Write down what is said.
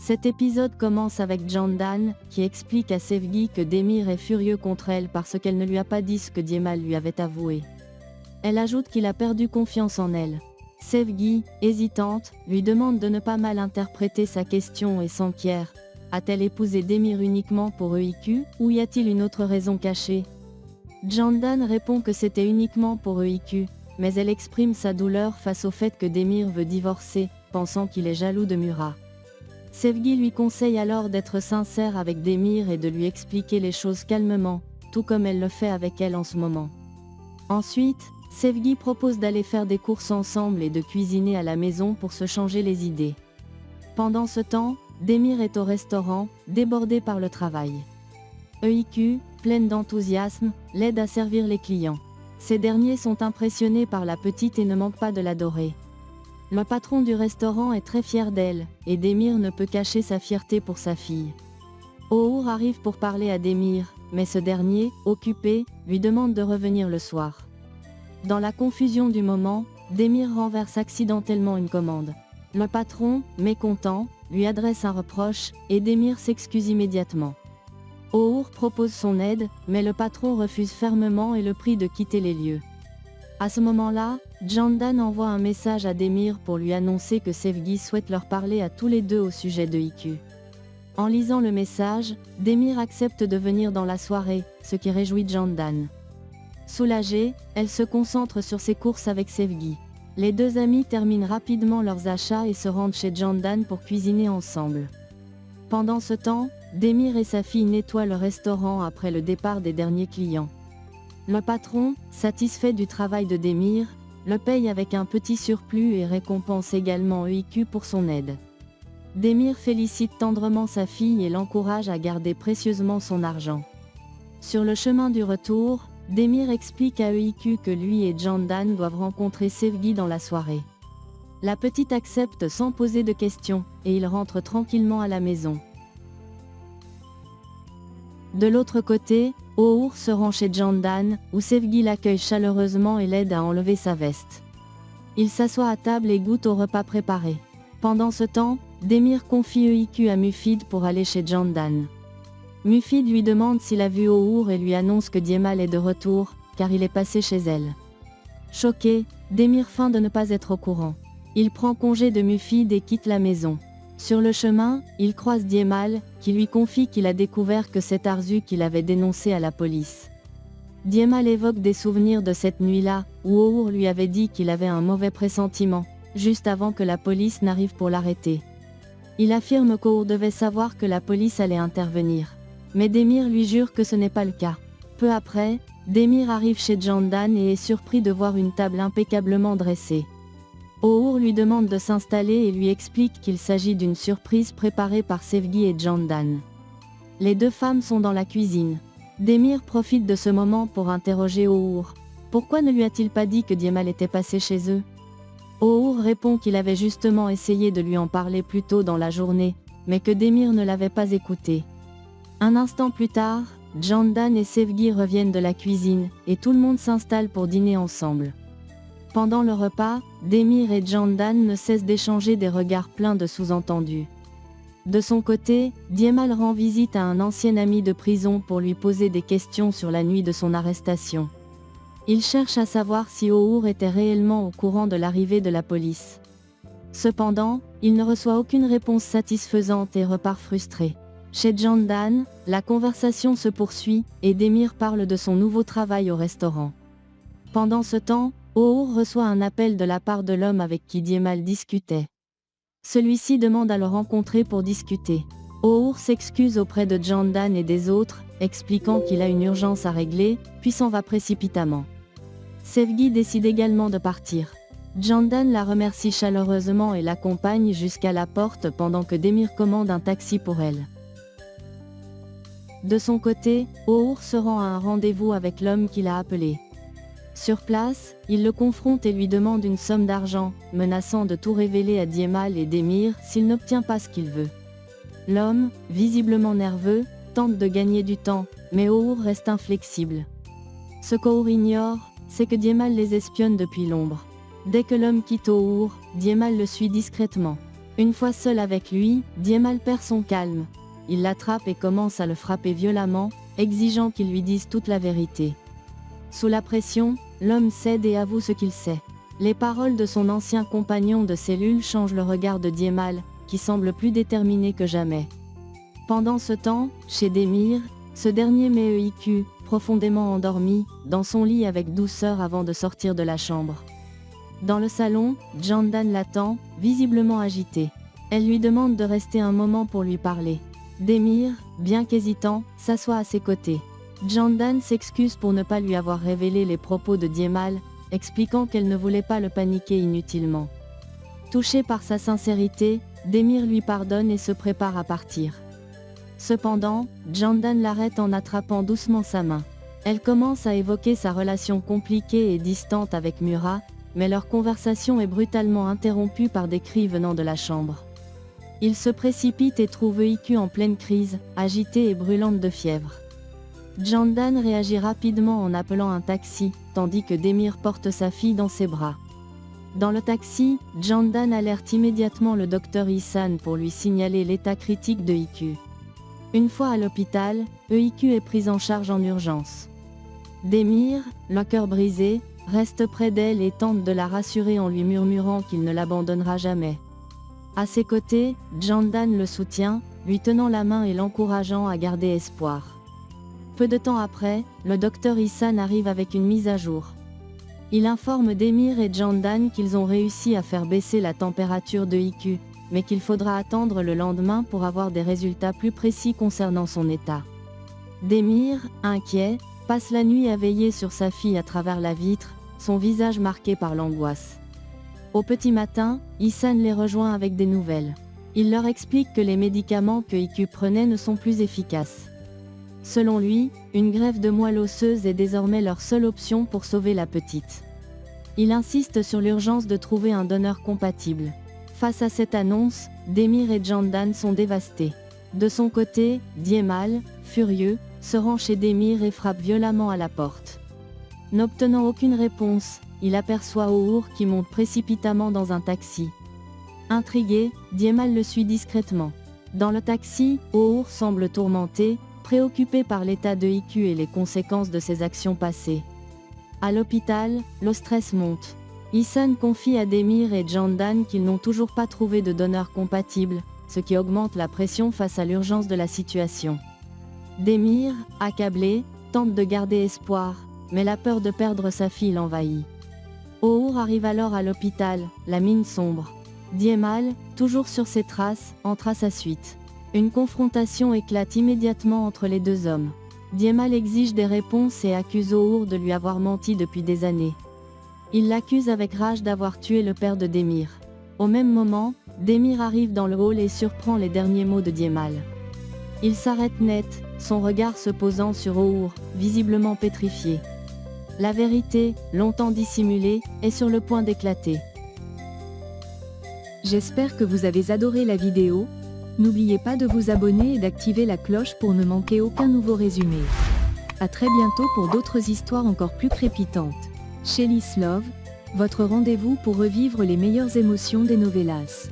Cet épisode commence avec Candan, qui explique à Sevgi que Demir est furieux contre elle parce qu'elle ne lui a pas dit ce que Djemal lui avait avoué. Elle ajoute qu'il a perdu confiance en elle. Sevgi, hésitante, lui demande de ne pas mal interpréter sa question et s'enquiert. A-t-elle épousé Demir uniquement pour EIQ, ou y a-t-il une autre raison cachée? Candan répond que c'était uniquement pour EIQ, mais elle exprime sa douleur face au fait que Demir veut divorcer, pensant qu'il est jaloux de Murat. Sevgi lui conseille alors d'être sincère avec Demir et de lui expliquer les choses calmement, tout comme elle le fait avec elle en ce moment. Ensuite, Sevgi propose d'aller faire des courses ensemble et de cuisiner à la maison pour se changer les idées. Pendant ce temps, Demir est au restaurant, débordé par le travail. EIQ, pleine d'enthousiasme, l'aide à servir les clients. Ces derniers sont impressionnés par la petite et ne manquent pas de l'adorer. Le patron du restaurant est très fier d'elle, et Demir ne peut cacher sa fierté pour sa fille. Oğur arrive pour parler à Demir, mais ce dernier, occupé, lui demande de revenir le soir. Dans la confusion du moment, Demir renverse accidentellement une commande. Le patron, mécontent, lui adresse un reproche, et Demir s'excuse immédiatement. Oğur propose son aide, mais le patron refuse fermement et le prie de quitter les lieux. À ce moment-là, Candan envoie un message à Demir pour lui annoncer que Sevgi souhaite leur parler à tous les deux au sujet de EIQ. En lisant le message, Demir accepte de venir dans la soirée, ce qui réjouit Candan. Soulagée, elle se concentre sur ses courses avec Sevgi. Les deux amis terminent rapidement leurs achats et se rendent chez Candan pour cuisiner ensemble. Pendant ce temps, Demir et sa fille nettoient le restaurant après le départ des derniers clients. Le patron, satisfait du travail de Demir, le paye avec un petit surplus et récompense également EIQ pour son aide. Demir félicite tendrement sa fille et l'encourage à garder précieusement son argent. Sur le chemin du retour, Demir explique à EIQ que lui et Candan doivent rencontrer Sevgi dans la soirée. La petite accepte sans poser de questions, et ils rentrent tranquillement à la maison. De l'autre côté, Oğur se rend chez Candan, où Sevgi l'accueille chaleureusement et l'aide à enlever sa veste. Il s'assoit à table et goûte au repas préparé. Pendant ce temps, Demir confie EIQ à Mufid pour aller chez Candan. Mufid lui demande s'il a vu Oğur et lui annonce que Djemal est de retour, car il est passé chez elle. Choqué, Demir feint de ne pas être au courant. Il prend congé de Mufid et quitte la maison. Sur le chemin, il croise Djemal, qui lui confie qu'il a découvert que c'est Arzu qui l'avait dénoncé à la police. Djemal évoque des souvenirs de cette nuit-là, où Oğur lui avait dit qu'il avait un mauvais pressentiment, juste avant que la police n'arrive pour l'arrêter. Il affirme qu'Oğur devait savoir que la police allait intervenir. Mais Demir lui jure que ce n'est pas le cas. Peu après, Demir arrive chez Candan et est surpris de voir une table impeccablement dressée. Oğur lui demande de s'installer et lui explique qu'il s'agit d'une surprise préparée par Sevgi et Candan. Les deux femmes sont dans la cuisine. Demir profite de ce moment pour interroger Oğur. Pourquoi ne lui a-t-il pas dit que Djemal était passé chez eux? Oğur répond qu'il avait justement essayé de lui en parler plus tôt dans la journée, mais que Demir ne l'avait pas écouté. Un instant plus tard, Candan et Sevgi reviennent de la cuisine, et tout le monde s'installe pour dîner ensemble. Pendant le repas, Demir et Candan ne cessent d'échanger des regards pleins de sous-entendus. De son côté, Djemal rend visite à un ancien ami de prison pour lui poser des questions sur la nuit de son arrestation. Il cherche à savoir si Oğur était réellement au courant de l'arrivée de la police. Cependant, il ne reçoit aucune réponse satisfaisante et repart frustré. Chez Candan, la conversation se poursuit, et Demir parle de son nouveau travail au restaurant. Pendant ce temps, Oğur reçoit un appel de la part de l'homme avec qui Djemal discutait. Celui-ci demande à le rencontrer pour discuter. Oğur s'excuse auprès de Candan et des autres, expliquant qu'il a une urgence à régler, puis s'en va précipitamment. Sevgi décide également de partir. Candan la remercie chaleureusement et l'accompagne jusqu'à la porte pendant que Demir commande un taxi pour elle. De son côté, Oğur se rend à un rendez-vous avec l'homme qui l'a appelé. Sur place, il le confronte et lui demande une somme d'argent, menaçant de tout révéler à Djemal et Demir s'il n'obtient pas ce qu'il veut. L'homme, visiblement nerveux, tente de gagner du temps, mais Oğur reste inflexible. Ce qu'Oğur ignore, c'est que Djemal les espionne depuis l'ombre. Dès que l'homme quitte Oğur, Djemal le suit discrètement. Une fois seul avec lui, Diemal perd son calme. Il l'attrape et commence à le frapper violemment, exigeant qu'il lui dise toute la vérité. Sous la pression, l'homme cède et avoue ce qu'il sait. Les paroles de son ancien compagnon de cellule changent le regard de Diemal, qui semble plus déterminé que jamais. Pendant ce temps, chez Demir, ce dernier met EIQ, profondément endormi, dans son lit avec douceur avant de sortir de la chambre. Dans le salon, Jandan l'attend, visiblement agité. Elle lui demande de rester un moment pour lui parler. Demir, bien qu'hésitant, s'assoit à ses côtés. Jandan s'excuse pour ne pas lui avoir révélé les propos de Diemal, expliquant qu'elle ne voulait pas le paniquer inutilement. Touché par sa sincérité, Demir lui pardonne et se prépare à partir. Cependant, Jandan l'arrête en attrapant doucement sa main. Elle commence à évoquer sa relation compliquée et distante avec Mura, mais leur conversation est brutalement interrompue par des cris venant de la chambre. Il se précipite et trouve EIQ en pleine crise, agitée et brûlante de fièvre. Jandan réagit rapidement en appelant un taxi, tandis que Demir porte sa fille dans ses bras. Dans le taxi, Jandan alerte immédiatement le docteur Ihsan pour lui signaler l'état critique de EIQ. Une fois à l'hôpital, EIQ est prise en charge en urgence. Demir, le cœur brisé, reste près d'elle et tente de la rassurer en lui murmurant qu'il ne l'abandonnera jamais. À ses côtés, Jandan le soutient, lui tenant la main et l'encourageant à garder espoir. Peu de temps après, le docteur Ihsan arrive avec une mise à jour. Il informe Demir et Jandan qu'ils ont réussi à faire baisser la température de EIQ, mais qu'il faudra attendre le lendemain pour avoir des résultats plus précis concernant son état. Demir, inquiet, passe la nuit à veiller sur sa fille à travers la vitre, son visage marqué par l'angoisse. Au petit matin, Ihsan les rejoint avec des nouvelles. Il leur explique que les médicaments que EIQ prenait ne sont plus efficaces. Selon lui, une greffe de moelle osseuse est désormais leur seule option pour sauver la petite. Il insiste sur l'urgence de trouver un donneur compatible. Face à cette annonce, Demir et Jandan sont dévastés. De son côté, Diemal, furieux, se rend chez Demir et frappe violemment à la porte. N'obtenant aucune réponse, il aperçoit Our qui monte précipitamment dans un taxi. Intrigué, Diemal le suit discrètement. Dans le taxi, Our semble tourmenté, préoccupé par l'état de EIQ et les conséquences de ses actions passées. À l'hôpital, le stress monte. Ihsan confie à Demir et Jandan qu'ils n'ont toujours pas trouvé de donneur compatible, ce qui augmente la pression face à l'urgence de la situation. Demir, accablé, tente de garder espoir, mais la peur de perdre sa fille l'envahit. Our arrive alors à l'hôpital, la mine sombre. Diemal, toujours sur ses traces, entre à sa suite. Une confrontation éclate immédiatement entre les deux hommes. Diemal exige des réponses et accuse Our de lui avoir menti depuis des années. Il l'accuse avec rage d'avoir tué le père de Demir. Au même moment, Demir arrive dans le hall et surprend les derniers mots de Diemal. Il s'arrête net, son regard se posant sur Our, visiblement pétrifié. La vérité, longtemps dissimulée, est sur le point d'éclater. J'espère que vous avez adoré la vidéo. N'oubliez pas de vous abonner et d'activer la cloche pour ne manquer aucun nouveau résumé. A très bientôt pour d'autres histoires encore plus crépitantes. Shelly's Love, votre rendez-vous pour revivre les meilleures émotions des novellas.